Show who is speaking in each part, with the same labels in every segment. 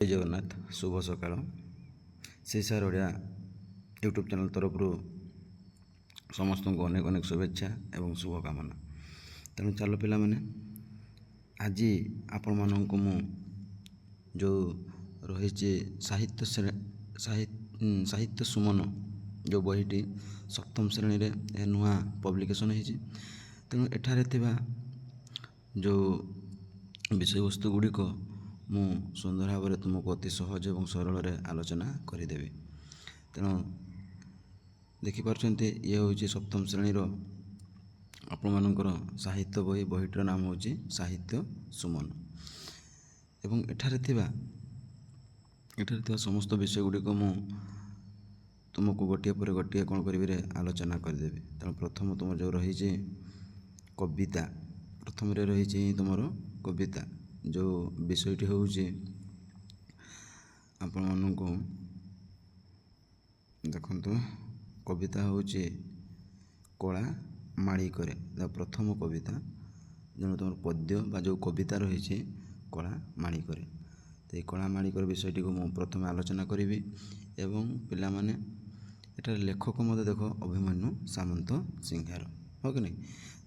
Speaker 1: ଜୟ ଜଗନ୍ନାଥ। ଶୁଭ ସକାଳ। Sir Odia YouTube channel ତରଫରୁ ସମସ୍ତଙ୍କୁ ଅନେକ ଅନେକ ଶୁଭେଚ୍ଛା ଏବଂ ଶୁଭକାମନା। ତେଣୁ ଚାଲ ପିଲାମାନେ, ଆଜି ଆପଣମାନଙ୍କୁ ମୁଁ ଯେଉଁ ରହିଛି ସାହିତ୍ୟ ସୁମନ ଯେଉଁ ବହିଟି ସପ୍ତମ ଶ୍ରେଣୀରେ ନୂଆ ପବ୍ଲିକେସନ୍ ହେଇଛି। ତେଣୁ ଏଠାରେ ଥିବା ଯେଉଁ ବିଷୟବସ୍ତୁ ଗୁଡ଼ିକ ମୁଁ ସୁନ୍ଦର ଭାବରେ ତୁମକୁ ଅତି ସହଜ ଏବଂ ସରଳରେ ଆଲୋଚନା କରିଦେବି। ତେଣୁ ଦେଖିପାରୁଛନ୍ତି, ଇଏ ହେଉଛି ସପ୍ତମ ଶ୍ରେଣୀର ଆପଣମାନଙ୍କର ସାହିତ୍ୟ ବହି। ବହିଟିର ନାମ ହେଉଛି ସାହିତ୍ୟ ସୁମନ। ଏବଂ ଏଠାରେ ଥିବା ସମସ୍ତ ବିଷୟ ଗୁଡ଼ିକ ମୁଁ ତୁମକୁ ଗୋଟିଏ ପରେ ଗୋଟିଏ କ'ଣ କରିବି ଆଲୋଚନା କରିଦେବି। ତେଣୁ ପ୍ରଥମ ତୁମର ଯେଉଁ ରହିଛି କବିତା, ପ୍ରଥମରେ ରହିଛି ତୁମର କବିତା। ଯେଉଁ ବିଷୟଟି ହେଉଛି ଆପଣମାନଙ୍କୁ ଦେଖନ୍ତୁ, କବିତା ହେଉଛି କଳା ମାଳି କରେ। ପ୍ରଥମ କବିତା ଯେଣୁ ତୁମର ପଦ୍ୟ ବା ଯେଉଁ କବିତା ରହିଛି କଳା ମାଳି କରେ। ତ ଏଇ କଳା ମାଳି କରେ ବିଷୟଟିକୁ ମୁଁ ପ୍ରଥମେ ଆଲୋଚନା କରିବି। ଏବଂ ପିଲାମାନେ, ଏଠାରେ ଲେଖକ ମଧ୍ୟ ଦେଖ ଅଭିମନ୍ୟୁ ସାମନ୍ତ ସିଂହାର, ହଁ କି ନାହିଁ?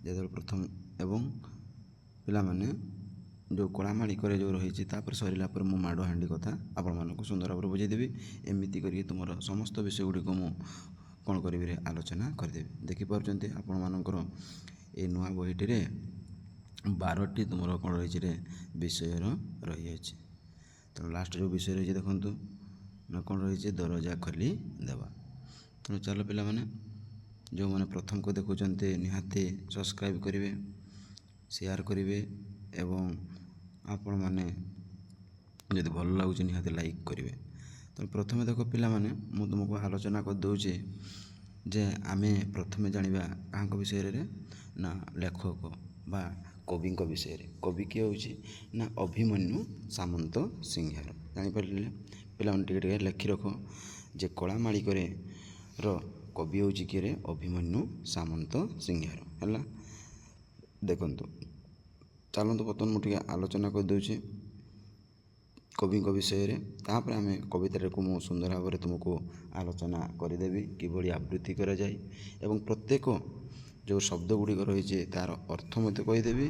Speaker 1: ଯେତେବେଳେ ପ୍ରଥମ ଏବଂ ପିଲାମାନେ ଯେଉଁ କଳାମାଳି କରେ ଯେଉଁ ରହିଛି, ତାପରେ ସରିଲା ପରେ ମୁଁ ମାଡ଼ହାଣ୍ଡି କଥା ଆପଣମାନଙ୍କୁ ସୁନ୍ଦର ଭାବରେ ବୁଝେଇଦେବି। ଏମିତି କରିକି ତୁମର ସମସ୍ତ ବିଷୟ ଗୁଡ଼ିକ ମୁଁ କ'ଣ କରିବି ଆଲୋଚନା କରିଦେବି। ଦେଖିପାରୁଛନ୍ତି ଆପଣମାନଙ୍କର ଏଇ ନୂଆ ବହିଟିରେ 12ଟି ତୁମର କ'ଣ ରହିଛି ବିଷୟର ରହିଅଛି। ତେଣୁ ଲାଷ୍ଟ ଯେଉଁ ବିଷୟ ରହିଛି ଦେଖନ୍ତୁ ନା, କ'ଣ ରହିଛି ଦରଜା ଖୋଲି ଦେବା। ତେଣୁ ଚାଲ ପିଲାମାନେ, ଯେଉଁମାନେ ପ୍ରଥମକୁ ଦେଖୁଛନ୍ତି ନିହାତି ସବସ୍କ୍ରାଇବ୍ କରିବେ, ସେୟାର କରିବେ ଏବଂ ଆପଣମାନେ ଯଦି ଭଲ ଲାଗୁଛି ନିହାତି ଲାଇକ୍ କରିବେ। ତେଣୁ ପ୍ରଥମେ ଦେଖ ପିଲାମାନେ, ମୁଁ ତୁମକୁ ଆଲୋଚନା କରିଦେଉଛି ଯେ ଆମେ ପ୍ରଥମେ ଜାଣିବା କାହାଙ୍କ ବିଷୟରେ ନା ଲେଖକ ବା କବିଙ୍କ ବିଷୟରେ। କବି କିଏ ହେଉଛି ନା ଅଭିମନ୍ୟୁ ସାମନ୍ତ ସିଂହାର। ଜାଣିପାରିଲେ ପିଲାମାନେ? ଟିକେ ଟିକେ ଲେଖି ରଖ ଯେ କଳାମାଳି କରେ ର କବି ହେଉଛି କିଏ? ଅଭିମନ୍ୟୁ ସାମନ୍ତ ସିଂହାର। ହେଲା, ଦେଖନ୍ତୁ, ଚାଲନ୍ତୁ ବର୍ତ୍ତମାନ ମୁଁ ଟିକେ ଆଲୋଚନା କରିଦେଉଛି କବିଙ୍କ ବିଷୟରେ। ତାପରେ ଆମେ କବିତାଟାକୁ ମୁଁ ସୁନ୍ଦର ଭାବରେ ତୁମକୁ ଆଲୋଚନା କରିଦେବି କିଭଳି ଆବୃତ୍ତି କରାଯାଏ ଏବଂ ପ୍ରତ୍ୟେକ ଯେଉଁ ଶବ୍ଦ ଗୁଡ଼ିକ ରହିଛି ତା'ର ଅର୍ଥ ମଧ୍ୟ କହିଦେବି।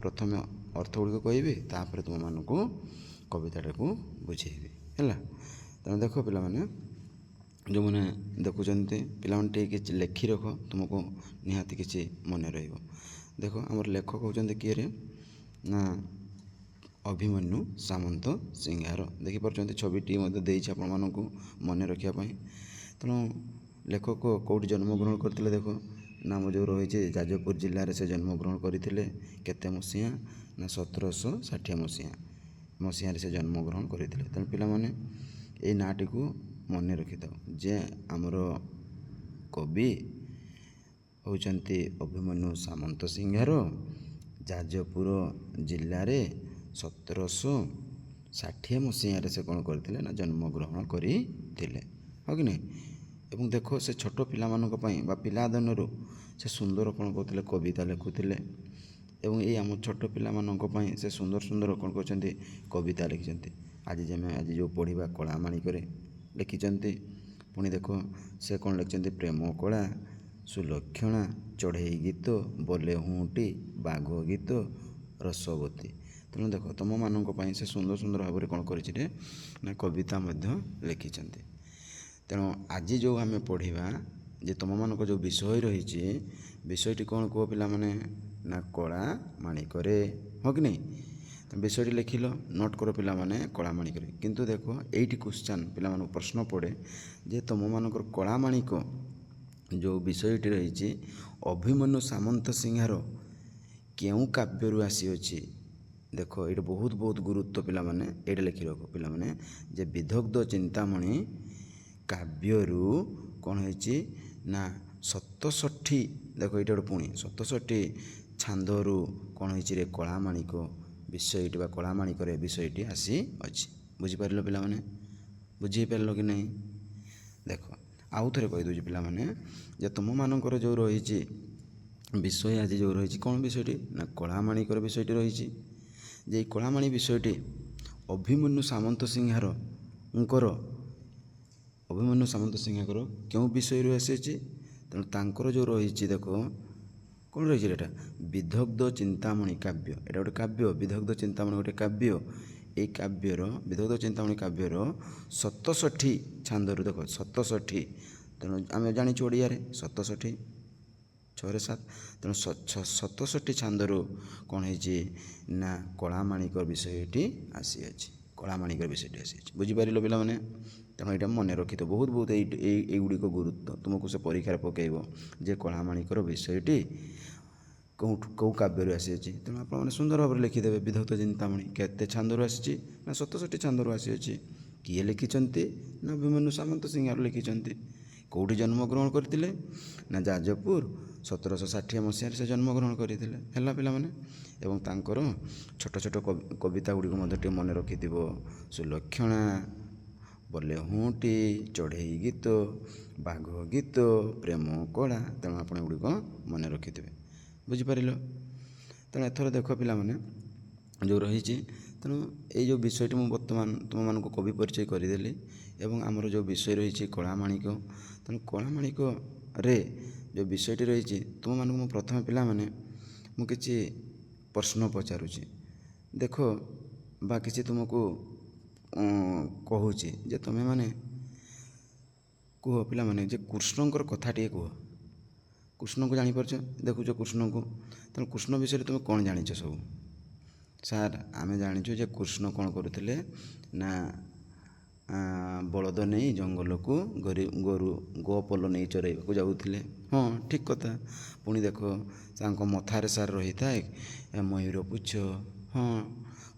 Speaker 1: ପ୍ରଥମେ ଅର୍ଥ ଗୁଡ଼ିକ କହିବି, ତାପରେ ତୁମମାନଙ୍କୁ କବିତାଟାକୁ ବୁଝେଇବି। ହେଲା, ତେଣୁ ଦେଖ ପିଲାମାନେ, ଯେଉଁମାନେ ଦେଖୁଛନ୍ତି ପିଲାମାନେ ଟିକେ କିଛି ଲେଖି ରଖ, ତୁମକୁ ନିହାତି କିଛି ମନେ ରହିବ। ଦେଖ, ଆମର ଲେଖକ ହେଉଛନ୍ତି କିଏ ନା ଅଭିମନ୍ୟୁ ସାମନ୍ତ ସିଂହାର। ଦେଖିପାରୁଛନ୍ତି ଛବିଟି ମଧ୍ୟ ଦେଇଛି ଆପଣମାନଙ୍କୁ ମନେ ରଖିବା ପାଇଁ। ତେଣୁ ଲେଖକ କେଉଁଠି ଜନ୍ମଗ୍ରହଣ କରିଥିଲେ? ଦେଖ, ନାମ ଯେଉଁ ରହିଛି ଯାଜପୁର ଜିଲ୍ଲାରେ ସେ ଜନ୍ମଗ୍ରହଣ କରିଥିଲେ। କେତେ ମସିହା ନା 1760 ମସିହାରେ ସେ ଜନ୍ମଗ୍ରହଣ କରିଥିଲେ। ତେଣୁ ପିଲାମାନେ ଏଇ ନାଁଟିକୁ ମନେ ରଖିଥାଉ ଯେ ଆମର କବି ହେଉଛନ୍ତି ଅଭିମନ୍ୟୁ ସାମନ୍ତ ସିଂହାର। ଯାଜପୁର ଜିଲ୍ଲାରେ 1760 ମସିହାରେ ସେ କ'ଣ କରିଥିଲେ ନା ଜନ୍ମଗ୍ରହଣ କରିଥିଲେ, ହଁ କି ନାହିଁ? ଏବଂ ଦେଖ, ସେ ଛୋଟ ପିଲାମାନଙ୍କ ପାଇଁ ବା ପିଲାଦିନରୁ ସେ ସୁନ୍ଦର କ'ଣ କରୁଥିଲେ? କବିତା ଲେଖୁଥିଲେ। ଏବଂ ଏଇ ଆମ ଛୋଟ ପିଲାମାନଙ୍କ ପାଇଁ ସେ ସୁନ୍ଦର ସୁନ୍ଦର କ'ଣ କରୁଛନ୍ତି? କବିତା ଲେଖିଛନ୍ତି। ଆଜି ଯେଉଁ ପଢ଼ିବା କଳାମାଳି କରେ ଲେଖିଛନ୍ତି। ପୁଣି ଦେଖ, ସେ କ'ଣ ଲେଖିଛନ୍ତି? ପ୍ରେମ କଳା, ସୁଲକ୍ଷଣା, ଚଢ଼େଇ ଗୀତ, ବୋଲେ ହୁଁଟି, ବାଘ ଗୀତ, ରସବତୀ। ତେଣୁ ଦେଖ, ତୁମମାନଙ୍କ ପାଇଁ ସେ ସୁନ୍ଦର ସୁନ୍ଦର ଭାବରେ କ'ଣ କରିଛି ନା କବିତା ମଧ୍ୟ ଲେଖିଛନ୍ତି। ତେଣୁ ଆଜି ଯେଉଁ ଆମେ ପଢ଼ିବା ଯେ ତୁମମାନଙ୍କ ଯେଉଁ ବିଷୟ ରହିଛି, ବିଷୟଟି କ'ଣ କୁହ ପିଲାମାନେ? ନା କଳାମାଳି କରେ, ହଁ କି ନାହିଁ? ବିଷୟଟି ଲେଖିଲ, ନୋଟ୍ କର ପିଲାମାନେ, କଳାମାଳି କରେ। କିନ୍ତୁ ଦେଖ, ଏଇଠି କ୍ୱେଶ୍ଚନ୍ ପିଲାମାନଙ୍କୁ ପ୍ରଶ୍ନ ପଡ଼େ ଯେ ତୁମମାନଙ୍କର କଳାମାଳିକ ଯେଉଁ ବିଷୟଟି ରହିଛି ଅଭିମନ୍ୟୁ ସାମନ୍ତ ସିଂହାର କେଉଁ କାବ୍ୟରୁ ଆସିଅଛି? ଦେଖ, ଏଇଟା ବହୁତ ଗୁରୁତ୍ୱ ପିଲାମାନେ। ଏଇଟା ଲେଖି ରଖ ପିଲାମାନେ ଯେ ବିଦଗ୍ଧ ଚିନ୍ତାମଣି କାବ୍ୟରୁ କ'ଣ ହେଇଛି ନା 67, ଦେଖ ଏଇଟା ଗୋଟେ ପୁଣି 67 ଛାନ୍ଦରୁ କ'ଣ ହେଇଛି କଳାମାଳିକ ବିଷୟଟି ବା କଳାମାଳିକରେ ବିଷୟଟି ଆସିଅଛି। ବୁଝିପାରିଲ ପିଲାମାନେ? ବୁଝିପାରିଲ କି ନାହିଁ? ଦେଖ, ଆଉ ଥରେ କହିଦେଉଛି ପିଲାମାନେ ଯେ ତୁମମାନଙ୍କର ଯେଉଁ ରହିଛି ବିଷୟ ଆଜି ଯେଉଁ ରହିଛି କ'ଣ ବିଷୟଟି ନା କଳାମାଳିକର ବିଷୟଟି ରହିଛି। ଯେ ଏଇ କଳାମାଳି ବିଷୟଟି ଅଭିମନ୍ୟୁ ସାମନ୍ତ ସିଂହାର କେଉଁ ବିଷୟରୁ ଆସିଛି? ତେଣୁ ତାଙ୍କର ଯେଉଁ ରହିଛି ଦେଖ କ'ଣ ରହିଛି ଏଇଟା ବିଦଗ୍ଧ ଚିନ୍ତାମଣି କାବ୍ୟ। ଏଇଟା ଗୋଟେ କାବ୍ୟ, ବିଦଗ୍ଧ ଚିନ୍ତାମଣି ଗୋଟେ କାବ୍ୟ। ଏଇ କାବ୍ୟର ବିଦଗ୍ଧ ଚିନ୍ତାମଣି କାବ୍ୟର 67 ଛାନ୍ଦରୁ ଦେଖ 67, ତେଣୁ ଆମେ ଜାଣିଛୁ ଓଡ଼ିଆରେ 67 6 7, ତେଣୁ 67 ଛାନ୍ଦରୁ କ'ଣ ହେଇଛି ନା କଳାମାଣିକ ବିଷୟଟି ଆସିଅଛି। କଳାମାଣିକର ବିଷୟଟି ଆସିଅଛି, ବୁଝିପାରିଲ ପିଲାମାନେ? ତେଣୁ ଏଇଟା ମନେ ରଖିଥିବ, ବହୁତ ଏଇଗୁଡ଼ିକ ଗୁରୁତ୍ୱ ତୁମକୁ ସେ ପରୀକ୍ଷାରେ ପକାଇବ ଯେ କଳାମାଣିକର ବିଷୟଟି କେଉଁ କାବ୍ୟରୁ ଆସିଅଛି। ତେଣୁ ଆପଣମାନେ ସୁନ୍ଦର ଭାବରେ ଲେଖିଦେବେ ବିଦଗ୍ଧ ଚିନ୍ତାମଣି କେତେ ଛାନ୍ଦରୁ ଆସିଛି ନା 67 ଛାନ୍ଦରୁ ଆସିଅଛି। କିଏ ଲେଖିଛନ୍ତି ନା ଅଭିମନ୍ୟୁ ସାମନ୍ତ ସିଂହାର ଲେଖିଛନ୍ତି। କେଉଁଠି ଜନ୍ମଗ୍ରହଣ କରିଥିଲେ ନା ଯାଜପୁର 1760 ମସିହାରେ ସେ ଜନ୍ମଗ୍ରହଣ କରିଥିଲେ। ହେଲା ପିଲାମାନେ, ଏବଂ ତାଙ୍କର ଛୋଟ ଛୋଟ କବିତା ଗୁଡ଼ିକ ମଧ୍ୟ ଟିକେ ମନେ ରଖିଥିବ। ସୁଲକ୍ଷଣା, ବଲ୍ୟହୁଁଟି, ଚଢ଼େଇ ଗୀତ, ବାଘ ଗୀତ, ପ୍ରେମ କଳା। ତେଣୁ ଆପଣ ଏଗୁଡ଼ିକ ମନେ ରଖିଥିବେ, ବୁଝିପାରିଲ? ତେଣୁ ଏଥର ଦେଖ ପିଲାମାନେ ଯେଉଁ ରହିଛି, ତେଣୁ ଏଇ ଯେଉଁ ବିଷୟଟି ମୁଁ ବର୍ତ୍ତମାନ ତୁମମାନଙ୍କୁ କବି ପରିଚୟ କରିଦେଲି ଏବଂ ଆମର ଯେଉଁ ବିଷୟ ରହିଛି କଳାମାଣିକ। ତେଣୁ କଳାମାଣିକରେ ଯେଉଁ ବିଷୟଟି ରହିଛି ତୁମମାନଙ୍କୁ ମୁଁ ପ୍ରଥମେ ପିଲାମାନେ ମୁଁ କିଛି ପ୍ରଶ୍ନ ପଚାରୁଛି ଦେଖ, ବା କିଛି ତୁମକୁ କହୁଛି ଯେ ତୁମେମାନେ କୁହ ପିଲାମାନେ ଯେ କୃଷ୍ଣଙ୍କର କଥାଟିଏ କୁହ। କୃଷ୍ଣଙ୍କୁ ଜାଣିପାରୁଛ, ଦେଖୁଛ କୃଷ୍ଣଙ୍କୁ, ତେଣୁ କୃଷ୍ଣ ବିଷୟରେ ତୁମେ କ'ଣ ଜାଣିଛ ସବୁ? ସାର୍ ଆମେ ଜାଣିଛୁ ଯେ କୃଷ୍ଣ କ'ଣ କରୁଥିଲେ ନା ବଳଦ ନେଇ ଜଙ୍ଗଲକୁ ଗୋପଲ ନେଇ ଚରାଇବାକୁ ଯାଉଥିଲେ। ହଁ ଠିକ୍ କଥା। ପୁଣି ଦେଖ ତାଙ୍କ ମଥାରେ ସାର୍ ରହିଥାଏ ମୟୂର ପୁଚ୍ଛ। ହଁ,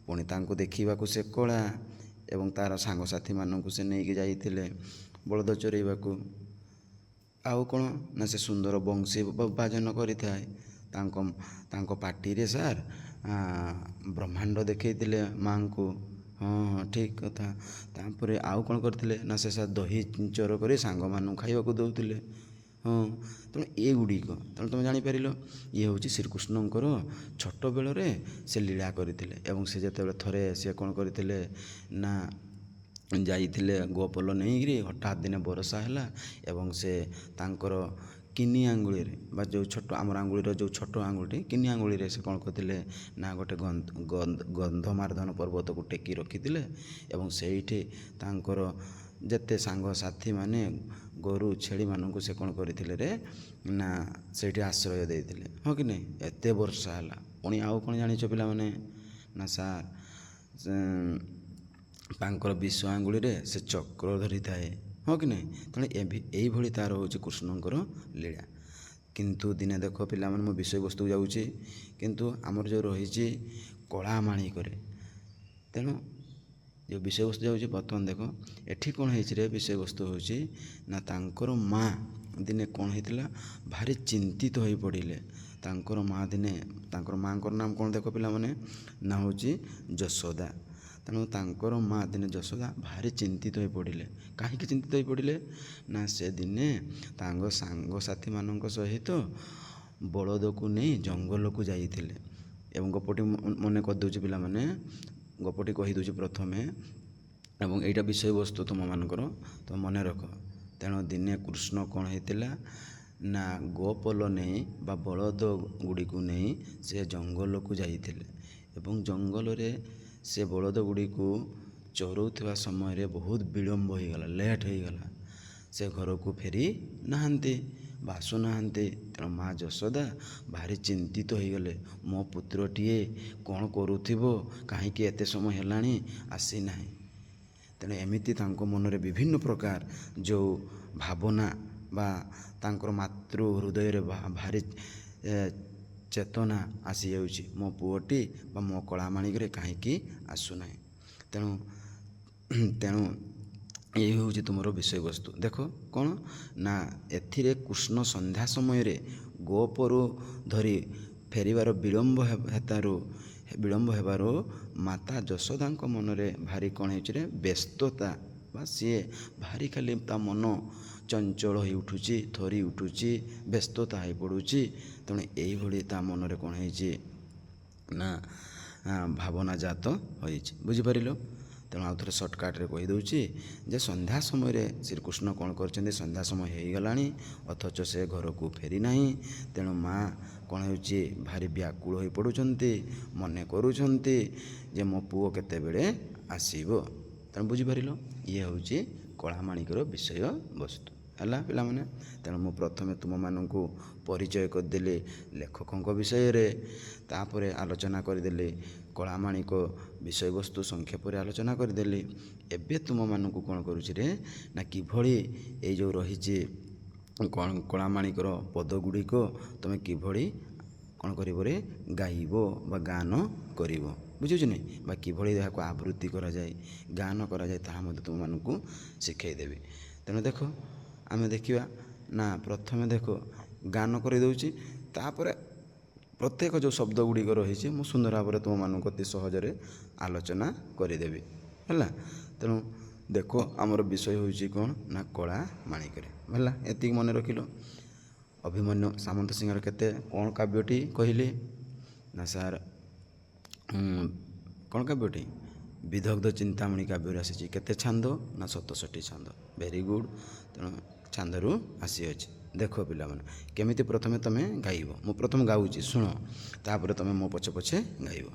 Speaker 1: ପୁଣି ତାଙ୍କୁ ଦେଖିବାକୁ ସେ କଳା ଏବଂ ତା'ର ସାଙ୍ଗସାଥିମାନଙ୍କୁ ସେ ନେଇକି ଯାଇଥିଲେ ବଳଦ ଚରାଇବାକୁ। ଆଉ କ'ଣ ନା ସେ ସୁନ୍ଦର ବଂଶୀ ବାଜନ କରିଥାଏ। ତାଙ୍କ ପାଟିରେ ସାର୍ ବ୍ରହ୍ମାଣ୍ଡ ଦେଖେଇଥିଲେ ମାଆଙ୍କୁ। ହଁ ହଁ ଠିକ୍ କଥା। ତାପରେ ଆଉ କ'ଣ କରିଥିଲେ ନା ସେ ସାର୍ ଦହି ଚୋର କରି ସାଙ୍ଗମାନଙ୍କୁ ଖାଇବାକୁ ଦେଉଥିଲେ। ହଁ, ତେଣୁ ଏଗୁଡ଼ିକ ତେଣୁ ତୁମେ ଜାଣିପାରିଲ ଇଏ ହେଉଛି ଶ୍ରୀକୃଷ୍ଣଙ୍କର ଛୋଟ ବେଳରେ ସେ ଲୀଳା କରିଥିଲେ। ଏବଂ ସେ ଯେତେବେଳେ ଥରେ ସେ କ'ଣ କରିଥିଲେ ନା ଯାଇଥିଲେ ଗୋପଲ ନେଇକରି, ହଠାତ୍ ଦିନେ ବର୍ଷା ହେଲା ଏବଂ ସେ ତାଙ୍କର କିନି ଆଙ୍ଗୁଳିରେ ବା ଯେଉଁ ଛୋଟ ଆମର ଆଙ୍ଗୁଳିର ଯେଉଁ ଛୋଟ ଆଙ୍ଗୁଳିଟି କିନି ଆଙ୍ଗୁଳିରେ ସେ କ'ଣ କରିଥିଲେ ନା ଗୋଟେ ଗନ୍ଧମାର୍ଦ୍ଦନ ପର୍ବତକୁ ଟେକି ରଖିଥିଲେ ଏବଂ ସେଇଠି ତାଙ୍କର ଯେତେ ସାଙ୍ଗସାଥିମାନେ ଗୋରୁ ଛେଳିମାନଙ୍କୁ ସେ କ'ଣ କରିଥିଲେ ରେ ନା ସେଇଠି ଆଶ୍ରୟ ଦେଇଥିଲେ। ହଁ କି ନାହିଁ? ଏତେ ବର୍ଷା ହେଲା। ପୁଣି ଆଉ କ'ଣ ଜାଣିଛ ପିଲାମାନେ ନା ସାର୍ ତାଙ୍କର ବିଷ ଆଙ୍ଗୁଳିରେ ସେ ଚକ୍ର ଧରିଥାଏ। ହଁ କି ନାହିଁ? ତେଣୁ ଏଇଭଳି ତା'ର ହେଉଛି କୃଷ୍ଣଙ୍କର ଲୀଳା। କିନ୍ତୁ ଦିନେ ଦେଖ ପିଲାମାନେ, ମୁଁ ବିଷୟବସ୍ତୁକୁ ଯାଉଛି, କିନ୍ତୁ ଆମର ଯେଉଁ ରହିଛି କଳାମାଣିକରେ, ତେଣୁ ଯେଉଁ ବିଷୟବସ୍ତୁ ଯାଉଛି ବର୍ତ୍ତମାନ ଦେଖ ଏଠି କ'ଣ ହେଇଛି ରେ, ବିଷୟବସ୍ତୁ ହେଉଛି ନା ତାଙ୍କର ମା' ଦିନେ କ'ଣ ହେଇଥିଲା ଭାରି ଚିନ୍ତିତ ହୋଇପଡ଼ିଲେ। ତାଙ୍କର ମାଆଙ୍କର ନାମ କ'ଣ ଦେଖ ପିଲାମାନେ, ନା ହେଉଛି ଯଶୋଦା। ତେଣୁ ତାଙ୍କର ମା' ଦିନେ ଯଶୋଦା ଭାରି ଚିନ୍ତିତ ହୋଇପଡ଼ିଲେ। କାହିଁକି ଚିନ୍ତିତ ହୋଇପଡ଼ିଲେ ନା ସେ ଦିନେ ତାଙ୍କ ସାଙ୍ଗସାଥିମାନଙ୍କ ସହିତ ବଳଦକୁ ନେଇ ଜଙ୍ଗଲକୁ ଯାଇଥିଲେ। ଏବଂ ଗପଟି ମନେ କରିଦେଉଛି ପିଲାମାନେ, ଗପଟି କହିଦେଉଛି ପ୍ରଥମେ ଏବଂ ଏଇଟା ବିଷୟବସ୍ତୁ ତୁମମାନଙ୍କର ତୁମେ ମନେ ରଖ। ତେଣୁ ଦିନେ କୃଷ୍ଣ କ'ଣ ହେଇଥିଲା ନା ଗୋପଲ ନେଇ ବା ବଳଦ ଗୁଡ଼ିକୁ ନେଇ ସେ ଜଙ୍ଗଲକୁ ଯାଇଥିଲେ ଏବଂ ଜଙ୍ଗଲରେ ସେ ବଳଦ ଗୁଡ଼ିକୁ ଚରାଉଥିବା ସମୟରେ ବହୁତ ବିଳମ୍ବ ହୋଇଗଲା, ଲେଟ୍ ହୋଇଗଲା। ସେ ଘରକୁ ଫେରି ନାହାନ୍ତି ବା ଆସୁନାହାନ୍ତି। ତେଣୁ ମା' ଯଶୋଦା ଭାରି ଚିନ୍ତିତ ହୋଇଗଲେ, ମୋ ପୁତ୍ରଟିଏ କ'ଣ କରୁଥିବ, କାହିଁକି ଏତେ ସମୟ ହେଲାଣି ଆସିନାହିଁ। ତେଣୁ ଏମିତି ତାଙ୍କ ମନରେ ବିଭିନ୍ନ ପ୍ରକାର ଯେଉଁ ଭାବନା ବା ତାଙ୍କର ମାତୃ ହୃଦୟରେ ଭାରି ଚେତନା ଆସିଯାଉଛି, ମୋ ପୁଅଟି ବା ମୋ କଳାମାଣିକରେ କାହିଁକି ଆସୁନାହିଁ। ତେଣୁ ଏହି ହେଉଛି ତୁମର ବିଷୟବସ୍ତୁ। ଦେଖ କ'ଣ ନା ଏଥିରେ କୃଷ୍ଣ ସନ୍ଧ୍ୟା ସମୟରେ ଗୋପରୁ ଧରି ଫେରିବାର ବିଳମ୍ବ ହେବାରୁ ମାତା ଯଶୋଦାଙ୍କ ମନରେ ଭାରି କ'ଣ ହେଉଛି ରେ ବ୍ୟସ୍ତତା, ବା ସିଏ ଭାରି ଖାଲି ତା ମନ ଚଞ୍ଚଳ ହୋଇ ଉଠୁଛି, ଥରି ଉଠୁଛି, ବ୍ୟସ୍ତତା ହୋଇପଡ଼ୁଛି। ତେଣୁ ଏଇଭଳି ତା ମନରେ କ'ଣ ହେଇଛି ନା ଭାବନା ଜାତ ହୋଇଛି, ବୁଝିପାରିଲ? ତେଣୁ ଆଉ ଥରେ ସର୍ଟକଟ୍ରେ କହିଦେଉଛି ଯେ ସନ୍ଧ୍ୟା ସମୟରେ ଶ୍ରୀକୃଷ୍ଣ କ'ଣ କରିଛନ୍ତି, ସନ୍ଧ୍ୟା ସମୟ ହେଇଗଲାଣି ଅଥଚ ସେ ଘରକୁ ଫେରି ନାହିଁ। ତେଣୁ ମା' କ'ଣ ହେଉଛି ଭାରି ବ୍ୟାକୁଳ ହୋଇପଡ଼ୁଛନ୍ତି, ମନେ କରୁଛନ୍ତି ଯେ ମୋ ପୁଅ କେତେବେଳେ ଆସିବ। ତେଣୁ ବୁଝିପାରିଲ, ଇଏ ହେଉଛି କଳାମାଣିକର ବିଷୟବସ୍ତୁ। ହେଲା ପିଲାମାନେ, ତେଣୁ ମୁଁ ପ୍ରଥମେ ତୁମମାନଙ୍କୁ ପରିଚୟ କରିଦେଲି ଲେଖକଙ୍କ ବିଷୟରେ, ତାପରେ ଆଲୋଚନା କରିଦେଲି କଳାମାଣିକ ବିଷୟବସ୍ତୁ ସଂକ୍ଷେପରେ ଆଲୋଚନା କରିଦେଲି। ଏବେ ତୁମମାନଙ୍କୁ କ'ଣ କରୁଛି ରେ ନା କିଭଳି ଏଇ ଯେଉଁ ରହିଛି କଳାମାଣିକର ପଦଗୁଡ଼ିକ ତୁମେ କିଭଳି କ'ଣ କରିବ ରେ ଗାଇବ ବା ଗାନ କରିବ, ବୁଝୁଛି ନାଇଁ, ବା କିଭଳି ଏହାକୁ ଆବୃତ୍ତି କରାଯାଏ, ଗାନ କରାଯାଏ ତାହା ମଧ୍ୟ ତୁମମାନଙ୍କୁ ଶିଖାଇଦେବି। ତେଣୁ ଦେଖ ଆମେ ଦେଖିବା ନା ପ୍ରଥମେ ଦେଖ ଗାନ କରିଦେଉଛି, ତାପରେ ପ୍ରତ୍ୟେକ ଯେଉଁ ଶବ୍ଦ ଗୁଡ଼ିକ ରହିଛି ମୁଁ ସୁନ୍ଦର ଭାବରେ ତୁମମାନଙ୍କୁ ଅତି ସହଜରେ ଆଲୋଚନା କରିଦେବି। ହେଲା, ତେଣୁ ଦେଖ ଆମର ବିଷୟ ହେଉଛି କ'ଣ ନା କଳାମାଣିକରେ। ହେଲା, ଏତିକି ମନେ ରଖିଲ। ଅଭିମନ୍ୟୁ ସାମନ୍ତସିଂହାର କେତେ କ'ଣ କାବ୍ୟଟି କହିଲେ ନା ସାର୍ କ'ଣ କାବ୍ୟଟି ବିଦଗ୍ଧ ଚିନ୍ତାମଣି କାବ୍ୟରୁ ଆସିଛି। କେତେ ଛାନ୍ଦ ନା 67 ଛାନ୍ଦ। Very good. ତେଣୁ ଛାନ୍ଦରୁ ଆସିଅଛି। ଦେଖ ପିଲାମାନେ କେମିତି ପ୍ରଥମେ ତୁମେ ଗାଇବ, ମୁଁ ପ୍ରଥମେ ଗାଉଛି ଶୁଣ, ତାପରେ ତୁମେ ମୋ ପଛେ ପଛେ ଗାଇବ।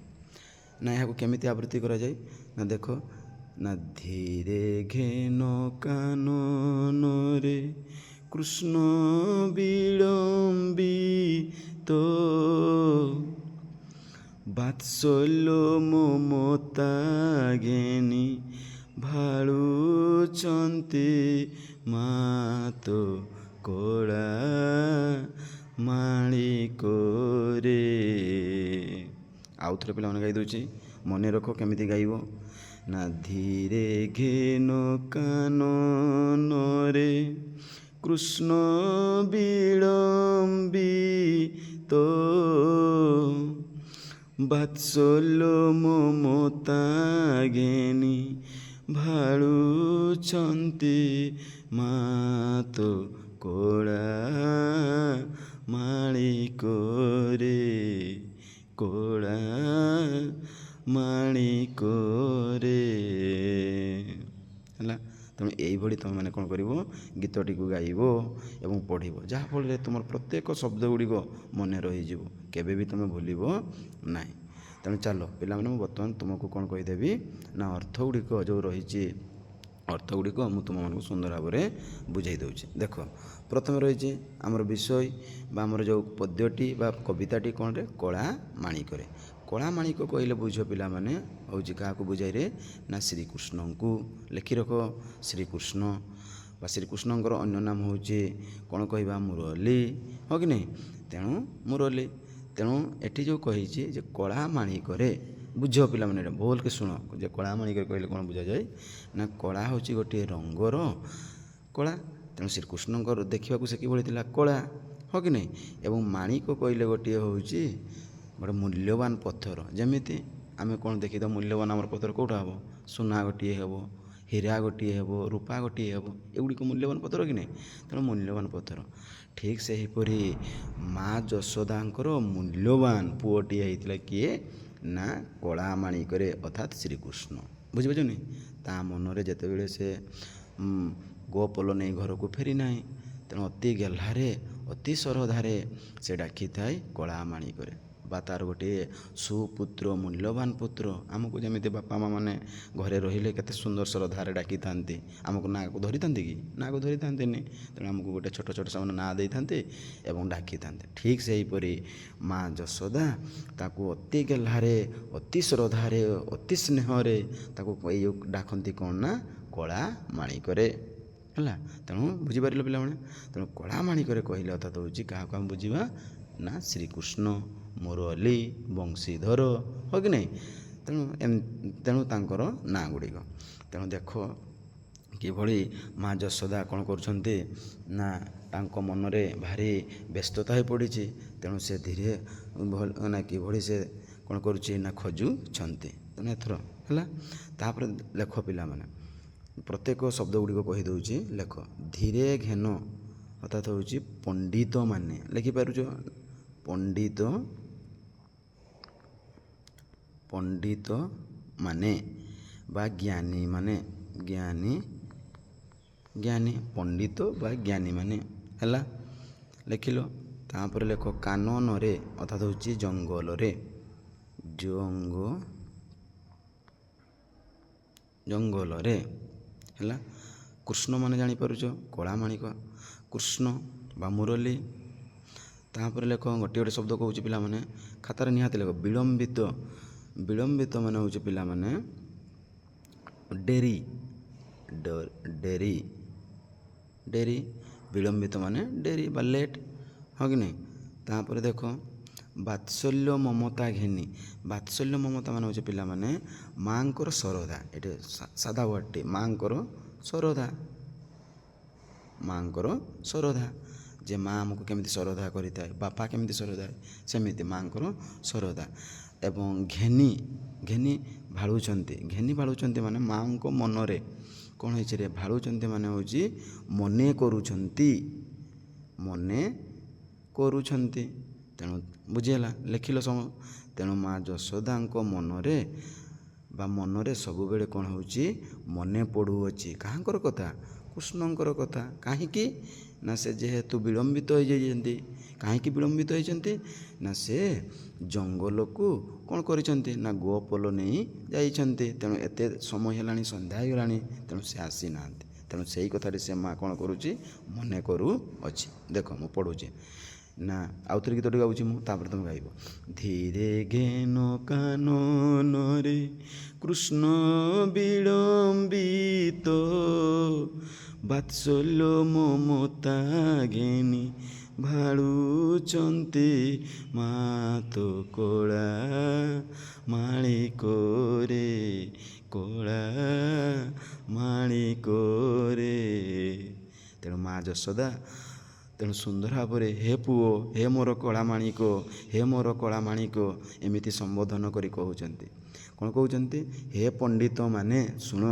Speaker 1: ନା ଏହାକୁ କେମିତି ଆବୃତ୍ତି କରାଯାଏ ନା ଦେଖ ନା ଧୀରେ ଘେନ କାନନରେ କୃଷ୍ଣ ବିଳମ୍ବିତ ବାତ୍ସଲ୍ୟ ମମତା ଘେନି ଭାଳୁଛନ୍ତି ମାତ କଳା ମାଣିକରେ। ଆଉ ଥରେ ପିଲାମାନେ ଗାଇ ଦେଉଛି, ମନେ ରଖ କେମିତି ଗାଇବ ନା ଧୀରେ ଘେନ କାନନରେ କୃଷ୍ଣ ବିଳମ୍ବିତ ବାତ୍ସଲ୍ୟ ମମତା ଘେନି ଭାଳୁଛନ୍ତି ମାତ କଳା ମାଣିକରେ, କଳା ମାଣିକରେ। ହେଲା, ତେଣୁ ଏଇଭଳି ତୁମେମାନେ କ'ଣ କରିବ ଗୀତଟିକୁ ଗାଇବ ଏବଂ ପଢ଼ିବ, ଯାହାଫଳରେ ତୁମର ପ୍ରତ୍ୟେକ ଶବ୍ଦ ଗୁଡ଼ିକ ମନେ ରହିଯିବ, କେବେ ବି ତୁମେ ଭୁଲିବ ନାହିଁ। ତେଣୁ ଚାଲ ପିଲାମାନେ ମୁଁ ବର୍ତ୍ତମାନ ତୁମକୁ କ'ଣ କହିଦେବି ନା ଅର୍ଥ ଗୁଡ଼ିକ ଯେଉଁ ରହିଛି ଅର୍ଥ ଗୁଡ଼ିକ ମୁଁ ତୁମମାନଙ୍କୁ ସୁନ୍ଦର ଭାବରେ ବୁଝାଇ ଦେଉଛି। ଦେଖ ପ୍ରଥମେ ରହିଛି ଆମର ବିଷୟ ବା ଆମର ଯେଉଁ ପଦ୍ୟଟି ବା କବିତାଟି କ'ଣରେ କଳାମାଣିକରେ। କଳାମାଣିକ କହିଲେ ବୁଝ ପିଲାମାନେ ହେଉଛି କାହାକୁ ବୁଝାଇରେ ନା ଶ୍ରୀକୃଷ୍ଣଙ୍କୁ। ଲେଖି ରଖ ଶ୍ରୀକୃଷ୍ଣ ବା ଶ୍ରୀକୃଷ୍ଣଙ୍କର ଅନ୍ୟ ନାମ ହେଉଛି କ'ଣ କହିବା ମୁରଲି, ହଁ କି ନାହିଁ। ତେଣୁ ମୁରଲି, ତେଣୁ ଏଠି ଯେଉଁ କହିଛି ଯେ କଳାମାଣିକରେ, ବୁଝ ପିଲାମାନେ ଏଇଟା ଭଲକି ଶୁଣ ଯେ କଳାମାଣିକରେ କହିଲେ କ'ଣ ବୁଝାଯାଏ ନା କଳା ହେଉଛି ଗୋଟିଏ ରଙ୍ଗର କଳା। ତେଣୁ ଶ୍ରୀକୃଷ୍ଣଙ୍କର ଦେଖିବାକୁ ସେ କିଭଳି ଥିଲା କଳା, ହଁ କି ନାହିଁ। ଏବଂ ମାଣିକ କହିଲେ ଗୋଟିଏ ହେଉଛି ଗୋଟେ ମୂଲ୍ୟବାନ ପଥର। ଯେମିତି ଆମେ କ'ଣ ଦେଖିଥାଉ ମୂଲ୍ୟବାନ ଆମର ପଥର କେଉଁଟା ହେବ, ସୁନା ଗୋଟିଏ ହେବ, ହୀରା ଗୋଟିଏ ହେବ, ରୂପା ଗୋଟିଏ ହେବ, ଏଗୁଡ଼ିକ ମୂଲ୍ୟବାନ ପଥର କି ନାହିଁ। ତେଣୁ ମୂଲ୍ୟବାନ ପଥର ଠିକ୍ ସେହିପରି ମା ଯଶୋଦାଙ୍କର ମୂଲ୍ୟବାନ ପୁଅଟିଏ ହେଇଥିଲା କିଏ ନା କଳାମାଣିକରେ ଅର୍ଥାତ୍ ଶ୍ରୀକୃଷ୍ଣ। ବୁଝିପାରୁଛନ୍ତି, ତା ମନରେ ଯେତେବେଳେ ସେ ଗୋପଲ ନେଇ ଘରକୁ ଫେରି ନାହିଁ, ତେଣୁ ଅତି ଗେହ୍ଲାରେ ଅତି ଶ୍ରଦ୍ଧାରେ ସେ ଡାକିଥାଏ କଳାମାଣିକରେ ବା ତା'ର ଗୋଟିଏ ସୁପୁତ୍ର ମୂଲ୍ୟବାନ ପୁତ୍ର। ଆମକୁ ଯେମିତି ବାପା ମା' ମାନେ ଘରେ ରହିଲେ କେତେ ସୁନ୍ଦର ଶ୍ରଦ୍ଧାରେ ଡାକିଥାନ୍ତି, ଆମକୁ ନାଁକୁ ଧରିଥାନ୍ତି କି, ନାଁକୁ ଧରିଥାନ୍ତିନି। ତେଣୁ ଆମକୁ ଗୋଟେ ଛୋଟ ଛୋଟ ସେମାନେ ନାଁ ଦେଇଥାନ୍ତି ଏବଂ ଡାକିଥାନ୍ତି। ଠିକ୍ ସେହିପରି ମା ଯଶୋଦା ତାକୁ ଅତି ଗେହ୍ଲାରେ ଅତି ଶ୍ରଦ୍ଧାରେ ଅତି ସ୍ନେହରେ ତାକୁ ଏଇ ଡାକନ୍ତି କ'ଣ ନା କଳାମାଣିକରେ। ହେଲା, ତେଣୁ ବୁଝିପାରିଲ ପିଲାମାନେ। ତେଣୁ କଳାମାଣିକରେ କହିଲେ ଅର୍ଥାତ୍ ହେଉଛି କାହାକୁ ଆମେ ବୁଝିବା ନା ଶ୍ରୀକୃଷ୍ଣ, ମୁରଲି, ବଂଶୀଧର, ହଁ କି ନାହିଁ। ତେଣୁ ତାଙ୍କର ନାଁ ଗୁଡ଼ିକ। ତେଣୁ ଦେଖ କିଭଳି ମା ଯଶୋଦା କ'ଣ କରୁଛନ୍ତି ନା ତାଙ୍କ ମନରେ ଭାରି ବ୍ୟସ୍ତତା ହୋଇ ପଡ଼ିଛି। ତେଣୁ ସେ ଧୀରେ ନା କିଭଳି ସେ କ'ଣ କରୁଛି ନା ଖୋଜୁଛନ୍ତି। ତେଣୁ ଏଥର ହେଲା, ତାପରେ ଲେଖ ପିଲାମାନେ ପ୍ରତ୍ୟେକ ଶବ୍ଦ ଗୁଡ଼ିକ କହିଦେଉଛି ଲେଖ। ଧୀରେ ଘେନ ଅର୍ଥାତ୍ ହେଉଛି ପଣ୍ଡିତମାନେ, ଲେଖିପାରୁଛ ପଣ୍ଡିତମାନେ ବା ଜ୍ଞାନୀ ମାନେ ଜ୍ଞାନୀ ପଣ୍ଡିତ ବା ଜ୍ଞାନୀ ମାନେ ହେଲା। ଲେଖିଲ। ତାପରେ ଲେଖ କାନନରେ ଅର୍ଥାৎ ହେଉଛି ଜଙ୍ଗଲରେ ଜଙ୍ଗଲରେ ହେଲା। କୃଷ୍ଣ ମାନେ ଜାଣିପାରୁଛ କଳା ମାଣିକ କୃଷ୍ଣ ବା ମୁରଲୀ। ତାପରେ ଲେଖ ଗୋଟିଏ ଗୋଟେ ଶବ୍ଦ କହୁଛି ପିଲାମାନେ ଖାତାରେ ନିହାତି ଲେଖ ବିଳମ୍ବିତ ମାନେ ହେଉଛି ପିଲାମାନେ ଡେରି ବିଳମ୍ବିତ ମାନେ ଡେରି ବା ଲେଟ୍, ହଁ କି ନାହିଁ। ତାପରେ ଦେଖ ବାତ୍ସଲ୍ୟ ମମତା ଘେନି ବାତ୍ସଲ୍ୟ ମମତା ମାନେ ହେଉଛି ପିଲାମାନେ ମାଆଙ୍କର ଶ୍ରଦ୍ଧା। ଏଠି ସାଧା ୱାର୍ଡ଼ଟି ମାଆଙ୍କର ଶ୍ରଦ୍ଧା ଯେ ମା ଆମକୁ କେମିତି ଶ୍ରଦ୍ଧା କରିଥାଏ, ବାପା କେମିତି ଶ୍ରଦ୍ଧା ସେମିତି ମାଆଙ୍କର ଶ୍ରଦ୍ଧା। ଏବଂ ଘେନି ଭାଳୁଛନ୍ତି ମାନେ ମାଆଙ୍କ ମନରେ କ'ଣ ହେଇଛି ରେ ଭାଳୁଛନ୍ତି ମାନେ ହେଉଛି ମନେ କରୁଛନ୍ତି। ତେଣୁ ବୁଝିହେଲା। ଲେଖିଲ ତେଣୁ ମା ଯଶୋଦାଙ୍କ ମନରେ ସବୁବେଳେ କ'ଣ ହେଉଛି ମନେ ପଡ଼ୁଅଛି କାହାଙ୍କର କଥା କୃଷ୍ଣଙ୍କର କଥା। କାହିଁକି ନା ସେ ଯେହେତୁ ବିଳମ୍ବିତ ହୋଇଯାଇଛନ୍ତି। କାହିଁକି ବିଳମ୍ବିତ ହୋଇଛନ୍ତି ନା ସେ ଜଙ୍ଗଲକୁ କ'ଣ କରିଛନ୍ତି ନା ଗୋପଲ ନେଇ ଯାଇଛନ୍ତି। ତେଣୁ ଏତେ ସମୟ ହେଲାଣି ସନ୍ଧ୍ୟା ହୋଇଗଲାଣି ତେଣୁ ସେ ଆସିନାହାନ୍ତି। ତେଣୁ ସେଇ କଥାଟି ସେ ମା କ'ଣ କରୁଛି ମନେ କରୁଅଛି। ଦେଖ ମୁଁ ପଢ଼ୁଛି ନା ଆଉଥରେ ଗୀତଟି ଗାଉଛି ମୁଁ ତାପରେ ତୁମେ ଗାଇବ। ଧୀରେ ଘେନ କାନନରେ କୃଷ୍ଣ ବିଳମ୍ବିତ ବାତ୍ସଲ୍ୟ ମମତା ଘେନି ଭାଳୁଛନ୍ତି ମାତ କଳା ମାଣିକରେ ତେଣୁ ମା ଯଶୋଦା ତେଣୁ ସୁନ୍ଦର ଭାବରେ ହେ ପୁଅ ହେ ମୋର କଳା ମାଣିକ ଏମିତି ସମ୍ବୋଧନ କରି କହୁଛନ୍ତି। କ'ଣ କହୁଛନ୍ତି ହେ ପଣ୍ଡିତ ମାନେ ଶୁଣ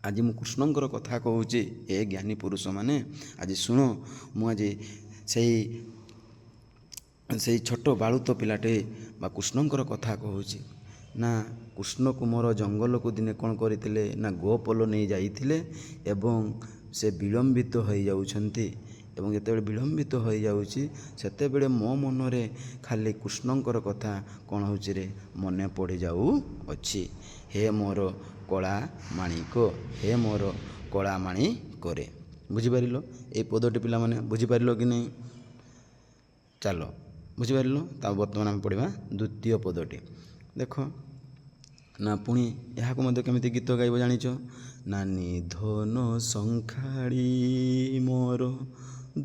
Speaker 1: ଆଜି ମୁଁ କୃଷ୍ଣଙ୍କର କଥା କହୁଛି। ହେ ଜ୍ଞାନୀ ପୁରୁଷମାନେ ଆଜି ଶୁଣ ମୁଁ ଆଜି ସେଇ ଛୋଟ ବାଳୁତ ପିଲାଟେ ବା କୃଷ୍ଣଙ୍କର କଥା କହୁଛି। ନା କୃଷ୍ଣକୁ ମୋର ଜଙ୍ଗଲକୁ ଦିନେ କ'ଣ କରିଥିଲେ ନା ଗୋପଲ ନେଇ ଯାଇଥିଲେ ଏବଂ ସେ ବିଳମ୍ବିତ ହୋଇଯାଉଛନ୍ତି। ଏବଂ ଯେତେବେଳେ ବିଳମ୍ବିତ ହୋଇଯାଉଛି ସେତେବେଳେ ମୋ ମନରେ ଖାଲି କୃଷ୍ଣଙ୍କର କଥା କ'ଣ ହେଉଛି ରେ ମନେ ପଡ଼ିଯାଉଅଛି। ହେ ମୋର କଳା ମାଣିକରେ। ବୁଝିପାରିଲ ଏଇ ପଦଟି ପିଲାମାନେ ବୁଝିପାରିଲ କି ନାହିଁ? ଚାଲ ବୁଝିପାରିଲ। ତା ବର୍ତ୍ତମାନ ଆମେ ପଢ଼ିବା ଦ୍ୱିତୀୟ ପଦଟି। ଦେଖ ନା ପୁଣି ଏହାକୁ ମଧ୍ୟ କେମିତି ଗୀତ ଗାଇବ ଜାଣିଛ ନା ନିଧନ ସଂଖାଳି ମୋର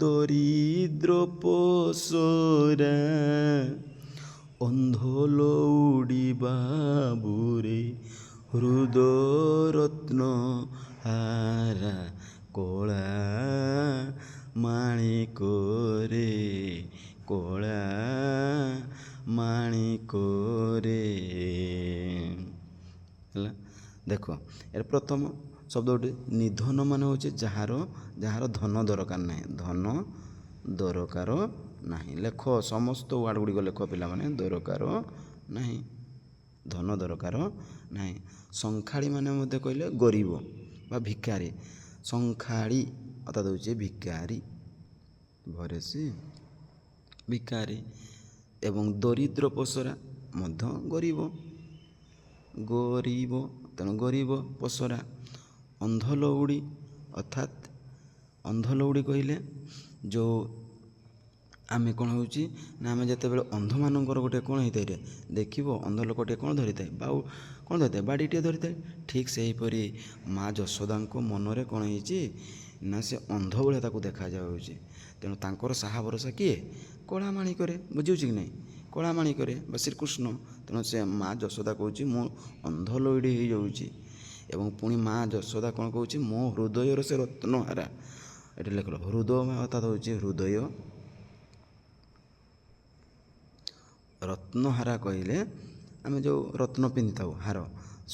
Speaker 1: ଦରିଦ୍ର ପସରା ଅନ୍ଧ ଲଉଡ଼ି ବାବୁରେ ହୃଦ ରତ୍ନ ହାରା କଳା ମାଣିକରେ ହେଲା। ଦେଖ ଏର ପ୍ରଥମ ଶବ୍ଦଟି ନିଧନ ମାନେ ହେଉଛି ଯାହାର ଧନ ଦରକାର ନାହିଁ। ଲେଖ ସମସ୍ତ ୱାର୍ଡ଼ ଗୁଡ଼ିକ ଲେଖ ପିଲାମାନେ ଧନ ଦରକାର ନାହିଁ। ସଂଖାଳି ମାନେ ମଧ୍ୟ କହିଲେ ଗରିବ ବା ଭିକାରୀ। ସଂଖାଳି ଅର୍ଥାৎ ହେଉଛି ଭିକାରୀ ଏବଂ ଦରିଦ୍ର ପସରା ମଧ୍ୟ ଗରିବ ତେଣୁ ଗରିବ ପସରା। ଅନ୍ଧ ଲଉଡ଼ି ଅର୍ଥାତ୍ ଅନ୍ଧ ଲଉଡ଼ି କହିଲେ ଯେଉଁ ଆମେ କ'ଣ ହେଉଛି ନା ଆମେ ଯେତେବେଳେ ଅନ୍ଧମାନଙ୍କର ଗୋଟେ କ'ଣ ହେଇଥାଏ ଦେଖିବ ଅନ୍ଧ ଲୋକଟିଏ କ'ଣ ଧରିଥାଏ ବାଡ଼ିଟିଏ ଧରିଥାଏ। ଠିକ୍ ସେହିପରି ମା ଯଶୋଦାଙ୍କ ମନରେ କ'ଣ ହେଇଛି ନା ସେ ଅନ୍ଧ ଭଳିଆ ତାକୁ ଦେଖାଯାଉଛି। ତେଣୁ ତାଙ୍କର ସାହା ଭରସା କିଏ କଳା ମାଣିକରେ। ବୁଝିହେଉଛି କି ନାହିଁ କଳା ମାଣିକରେ ବା ଶ୍ରୀକୃଷ୍ଣ। ତେଣୁ ସେ ମା ଯଶୋଦା କହୁଛି ମୁଁ ଅନ୍ଧ ଲଉଡ଼ି ହେଇଯାଉଛି। ଏବଂ ପୁଣି ମା ଯଶୋଦା କ'ଣ କହୁଛି ମୋ ହୃଦୟର ସେ ରତ୍ନହାରା। ଏଠି ଲେଖିଲ ହୃଦୟ ଅର୍ଥାତ୍ ହେଉଛି ହୃଦୟ। ରତ୍ନହାରା କହିଲେ ଆମେ ଯେଉଁ ରତ୍ନ ପିନ୍ଧିଥାଉ ହାର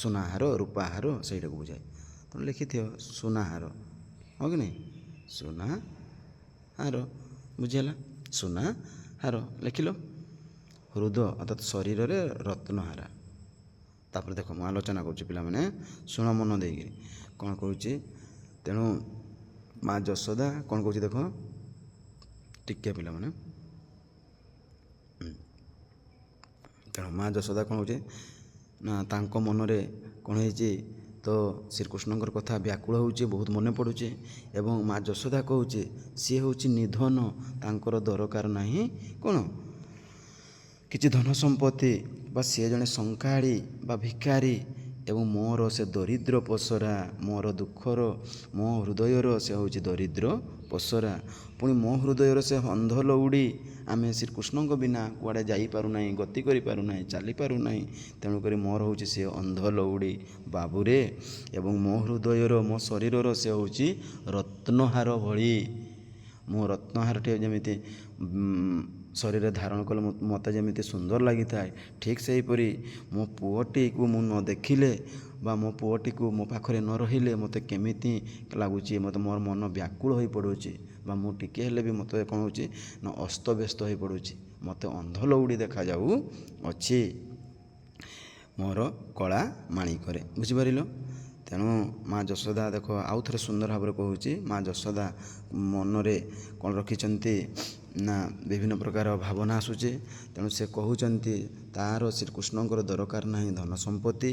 Speaker 1: ସୁନାହାର ରୂପାହାର ସେଇଟାକୁ ବୁଝାଏ। ତେଣୁ ଲେଖିଥିବ ସୁନାହାର, ହଁ କି ନାହିଁ ସୁନାହାର। ବୁଝିହେଲା ସୁନାହାର ଲେଖିଲ। ହୃଦ ଅର୍ଥାତ୍ ଶରୀରରେ ରତ୍ନହାରା। ତାପରେ ଦେଖ ମୁଁ ଆଲୋଚନା କରୁଛି ପିଲାମାନେ, ଶୁଣ ମନ ଦେଇକିରି କ'ଣ କହୁଛି। ତେଣୁ ମା ଯଶୋଦା କ'ଣ କହୁଛି ଦେଖ, ଟିକେ ପିଲାମାନେ। ତେଣୁ ମା ଯଶୋଦା କ'ଣ ହେଉଛି ନା ତାଙ୍କ ମନରେ କ'ଣ ହେଇଛି ତ ଶ୍ରୀକୃଷ୍ଣଙ୍କର କଥା ବ୍ୟାକୁଳ ହେଉଛି, ବହୁତ ମନେ ପଡ଼ୁଛି। ଏବଂ ମା ଯଶୋଦା କହୁଛି ସିଏ ହେଉଛି ନିଧନ, ତାଙ୍କର ଦରକାର ନାହିଁ କ'ଣ କିଛି ଧନ ସମ୍ପତ୍ତି, ବା ସିଏ ଜଣେ ଶଙ୍କାଳୀ ବା ଭିକାରୀ, ଏବଂ ମୋର ସେ ଦରିଦ୍ର ପସରା, ମୋର ଦୁଃଖର ମୋ ହୃଦୟର ସେ ହେଉଛି ଦରିଦ୍ର ପସରା। ପୁଣି ମୋ ହୃଦୟର ସେ ଅନ୍ଧ ଲଉଡ଼ି, ଆମେ ଶ୍ରୀକୃଷ୍ଣଙ୍କ ବିନା କୁଆଡ଼େ ଯାଇପାରୁନାହିଁ, ଗତି କରିପାରୁନାହିଁ, ଚାଲିପାରୁନାହିଁ। ତେଣୁକରି ମୋର ହେଉଛି ସେ ଅନ୍ଧ ଲଉଡ଼ି ବାବୁରେ। ଏବଂ ମୋ ହୃଦୟର ମୋ ଶରୀରର ସେ ହେଉଛି ରତ୍ନହାର ଭଳି। ମୁଁ ରତ୍ନହାରଟିଏ ଯେମିତି ଶରୀରରେ ଧାରଣ କଲେ ମୋତେ ଯେମିତି ସୁନ୍ଦର ଲାଗିଥାଏ, ଠିକ୍ ସେହିପରି ମୋ ପୁଅଟିକୁ ମୁଁ ନ ଦେଖିଲେ ବା ମୋ ପୁଅଟିକୁ ମୋ ପାଖରେ ନ ରହିଲେ ମୋତେ କେମିତି ଲାଗୁଛି, ମୋତେ ମୋର ମନ ବ୍ୟାକୁଳ ହୋଇପଡ଼ୁଛି, ବା ମୁଁ ଟିକିଏ ହେଲେ ବି ମୋତେ କ'ଣ ହେଉଛି ନା ଅସ୍ତବ୍ୟସ୍ତ ହୋଇପଡ଼ୁଛି, ମୋତେ ଅନ୍ଧ ଲଉଡ଼ି ଦେଖାଯାଉ ଅଛି ମୋର କଳା ମାଣିକରେ। ବୁଝିପାରିଲ? ତେଣୁ ମା ଯଶୋଦା ଦେଖ ଆଉ ଥରେ ସୁନ୍ଦର ଭାବରେ କହୁଛି। ମା ଯଶୋଦା ମନରେ କ'ଣ ରଖିଛନ୍ତି ନା ବିଭିନ୍ନ ପ୍ରକାର ଭାବନା ଆସୁଛି। ତେଣୁ ସେ କହୁଛନ୍ତି ତା'ର ଶ୍ରୀକୃଷ୍ଣଙ୍କର ଦରକାର ନାହିଁ ଧନ ସମ୍ପତ୍ତି,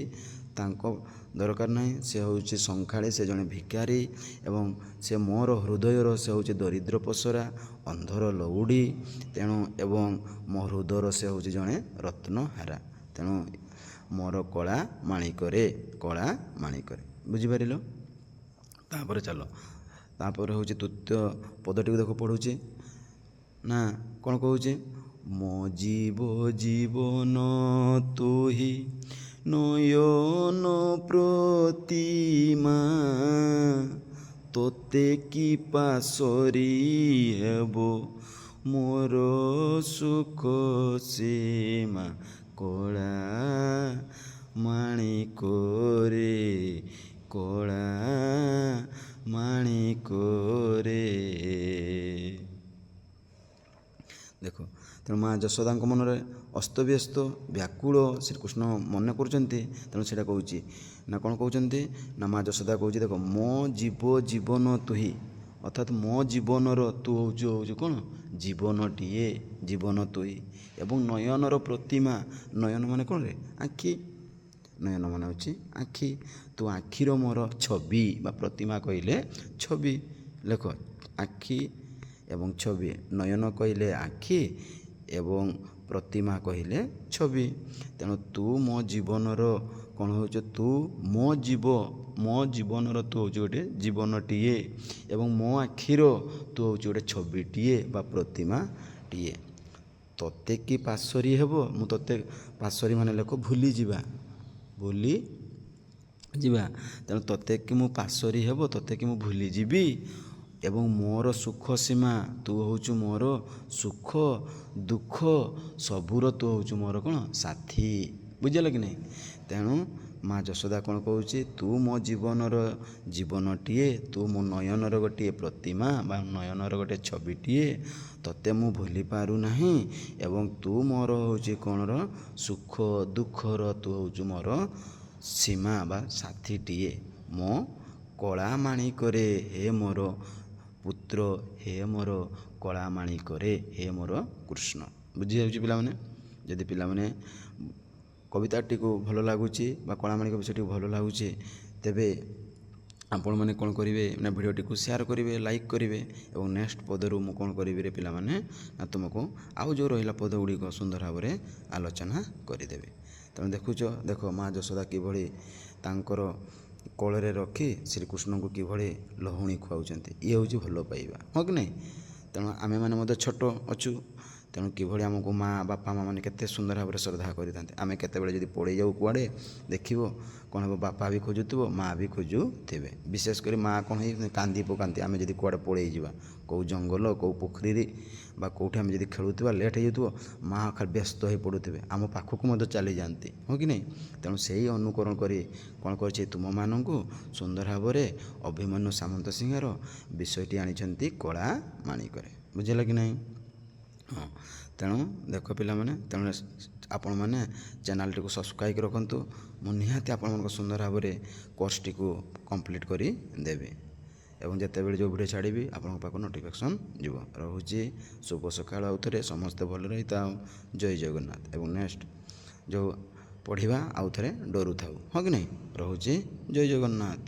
Speaker 1: ତାଙ୍କ ଦରକାର ନାହିଁ, ସେ ହେଉଛି ଶଙ୍କାଳୀ, ସେ ଜଣେ ଭିକାରୀ, ଏବଂ ସେ ମୋର ହୃଦୟର ସେ ହେଉଛି ଦରିଦ୍ର ପସରା, ଅନ୍ଧର ଲଉଡ଼ି। ତେଣୁ ଏବଂ ମୋ ହୃଦୟର ସେ ହେଉଛି ଜଣେ ରତ୍ନହାରା। ତେଣୁ ମୋର କଳା ମାଣିକରେ, କଳା ମାଣିକରେ। ବୁଝିପାରିଲ? ତାପରେ ଚାଲ, ତାପରେ ହେଉଛି ତୃତୀୟ ପଦଟିକୁ ଦେଖ ପଢ଼ୁଛି ନା କ'ଣ କହୁଛି। ମୋ ଜୀବନ ତୁହି ନୟନ ପ୍ରତିମା, ତୋତେ କି ପାଶରି ହେବ ମୋର ସୁଖ ସୀମା, କଳା ମାଣିକରେ, କଳା ମାଣିକରେ। ଦେଖ ତେଣୁ ମା ଯଶୋଦାଙ୍କ ମନରେ ଅସ୍ତବ୍ୟସ୍ତ ବ୍ୟାକୁଳ ଶ୍ରୀକୃଷ୍ଣ ମନେ କରୁଛନ୍ତି। ତେଣୁ ସେଇଟା କହୁଛି ନା କ'ଣ କହୁଛନ୍ତି ନା ମା ଯଶୋଦା କହୁଛି ଦେଖ ମୋ ଜୀବନ ତୁହି, ଅର୍ଥାତ୍ ମୋ ଜୀବନର ତୁ ହେଉଛୁ କ'ଣ ଜୀବନଟିଏ, ଜୀବନ ତୁହି। ଏବଂ ନୟନର ପ୍ରତିମା, ନୟନ ମାନେ କ'ଣ ରେ ଆଖି, ନୟନ ମାନେ ହେଉଛି ଆଖି। ତୁ ଆଖିର ମୋର ଛବି ବା ପ୍ରତିମା କହିଲେ ଛବି। ଲେଖ ଆଖି ଏବଂ ଛବି, ନୟନ କହିଲେ ଆଖି ଏବଂ ପ୍ରତିମା କହିଲେ ଛବି। ତେଣୁ ତୁ ମୋ ଜୀବନର କ'ଣ ହେଉଛୁ, ତୁ ମୋ ଜୀବନର ତୁ ହେଉଛୁ ଗୋଟେ ଜୀବନଟିଏ, ଏବଂ ମୋ ଆଖିର ତୁ ହେଉଛୁ ଗୋଟେ ଛବିଟିଏ ବା ପ୍ରତିମାଟିଏ। ତୋତେ କି ପାଶରି ହେବ, ମୁଁ ତୋତେ ପାଶରି ମାନେ ଲେଖ ଭୁଲିଯିବା, ଭୁଲିଯିବା। ତେଣୁ ତୋତେ କି ମୁଁ ପାଶରି ହେବ, ତୋତେ କି ମୁଁ ଭୁଲିଯିବି, ଏବଂ ମୋର ସୁଖ ସୀମା, ତୁ ହେଉଛୁ ମୋର ସୁଖ ଦୁଃଖ ସବୁର ତୁ ହେଉଛୁ ମୋର କ'ଣ ସାଥୀ। ବୁଝିଲ କି ନାହିଁ? ତେଣୁ ମା ଯଶୋଦା କ'ଣ କହୁଛି, ତୁ ମୋ ଜୀବନର ଜୀବନଟିଏ, ତୁ ମୋ ନୟନର ଗୋଟିଏ ପ୍ରତିମା ବା ନୟନର ଗୋଟିଏ ଛବିଟିଏ, ତୋତେ ମୁଁ ଭୁଲି ପାରୁନାହିଁ, ଏବଂ ତୁ ମୋର ହେଉଛି କ'ଣର ସୁଖ ଦୁଃଖର ତୁ ହେଉଛୁ ମୋର ସୀମା ବା ସାଥୀଟିଏ। ମୋ କଳା ମାଣିକରେ ହେ ମୋର ପୁତ୍ର, ହେ ମୋର କଳା ମାଣିକରେ, ହେ ମୋର କୃଷ୍ଣ। ବୁଝିଯାଉଛି ପିଲାମାନେ? ଯଦି ପିଲାମାନେ କବିତାଟିକୁ ଭଲ ଲାଗୁଛି ବା କଳା ମାଣିକ ବିଷୟଟିକୁ ଭଲ ଲାଗୁଛି, ତେବେ ଆପଣମାନେ କ'ଣ କରିବେ ନା ଭିଡ଼ିଓଟିକୁ ସେୟାର କରିବେ, ଲାଇକ୍ କରିବେ, ଏବଂ ନେକ୍ସଟ ପଦରୁ ମୁଁ କ'ଣ କରିବି ରେ ପିଲାମାନେ ନା ତୁମକୁ ଆଉ ଯେଉଁ ରହିଲା ପଦ ଗୁଡ଼ିକ ସୁନ୍ଦର ଭାବରେ ଆଲୋଚନା କରିଦେବେ। ତେଣୁ ଦେଖ ମା ଯଶୋଦା କିଭଳି ତାଙ୍କର କୋଳରେ ରଖି ଶ୍ରୀକୃଷ୍ଣଙ୍କୁ କିଭଳି ଲହୁଣୀ ଖୁଆଉଛନ୍ତି। ଇଏ ହେଉଛି ଭଲ ପାଇବା, ହଁ କି ନାହିଁ? ତେଣୁ ଆମେମାନେ ମଧ୍ୟ ଛୋଟ ଅଛୁ, ତେଣୁ କିଭଳି ଆମକୁ ମା ବାପା ମା ମାନେ କେତେ ସୁନ୍ଦର ଭାବରେ ଶ୍ରଦ୍ଧା କରିଥାନ୍ତି। ଆମେ କେତେବେଳେ ଯଦି ପଳେଇ ଯାଉ କୁଆଡ଼େ, ଦେଖିବ କ'ଣ ହେବ, ବାପା ବି ଖୋଜୁଥିବ, ମା ବି ଖୋଜୁଥିବେ। ବିଶେଷ କରି ମା କ'ଣ ହେଇ କାନ୍ଦି ପକାନ୍ତି ଆମେ ଯଦି କୁଆଡ଼େ ପଳେଇ ଯିବା, କେଉଁ ଜଙ୍ଗଲ କେଉଁ ପୋଖରୀରେ ବା କେଉଁଠି ଆମେ ଯଦି ଖେଳୁଥିବା ଲେଟ୍ ହେଇଯାଉଥିବ, ମା ଖାଲି ବ୍ୟସ୍ତ ହୋଇ ପଡ଼ୁଥିବେ, ଆମ ପାଖକୁ ମଧ୍ୟ ଚାଲିଯାଆନ୍ତି, ହଁ କି ନାହିଁ? ତେଣୁ ସେଇ ଅନୁକରଣ କରି କ'ଣ କରିଛି, ତୁମମାନଙ୍କୁ ସୁନ୍ଦର ଭାବରେ ଅଭିମନ୍ୟୁ ସାମନ୍ତ ସିଂହାର ବିଷୟଟି ଆଣିଛନ୍ତି କଳା ମାଣିକରେ। ବୁଝିଲ କି ନାହିଁ? ହଁ, ତେଣୁ ଦେଖ ପିଲାମାନେ, ତେଣୁ ଆପଣମାନେ ଚ୍ୟାନେଲ୍ଟିକୁ ସବସ୍କ୍ରାଇବ୍ ରଖନ୍ତୁ। ମୁଁ ନିହାତି ଆପଣମାନଙ୍କ ସୁନ୍ଦର ଭାବରେ କୋର୍ସଟିକୁ କମ୍ପ୍ଲିଟ୍ କରି ଦେବି ଏବଂ ଯେତେବେଳେ ଯେଉଁ ଭିଡ଼ିଓ ଛାଡ଼ିବି ଆପଣଙ୍କ ପାଖକୁ ନୋଟିଫିକେସନ୍ ଯିବ। ରହୁଛି ଶୁଭ ସକାଳ। ଆଉ ଥରେ ସମସ୍ତେ ଭଲ ରହିଥାଉ। ଜୟ ଜଗନ୍ନାଥ। ଏବଂ ନେକ୍ସଟ ଯେଉଁ ପଢ଼ିବା ଆଉ ଥରେ ଡରୁଥାଉ, ହଁ କି ନାହିଁ? ରହୁଛି ଜୟ ଜଗନ୍ନାଥ।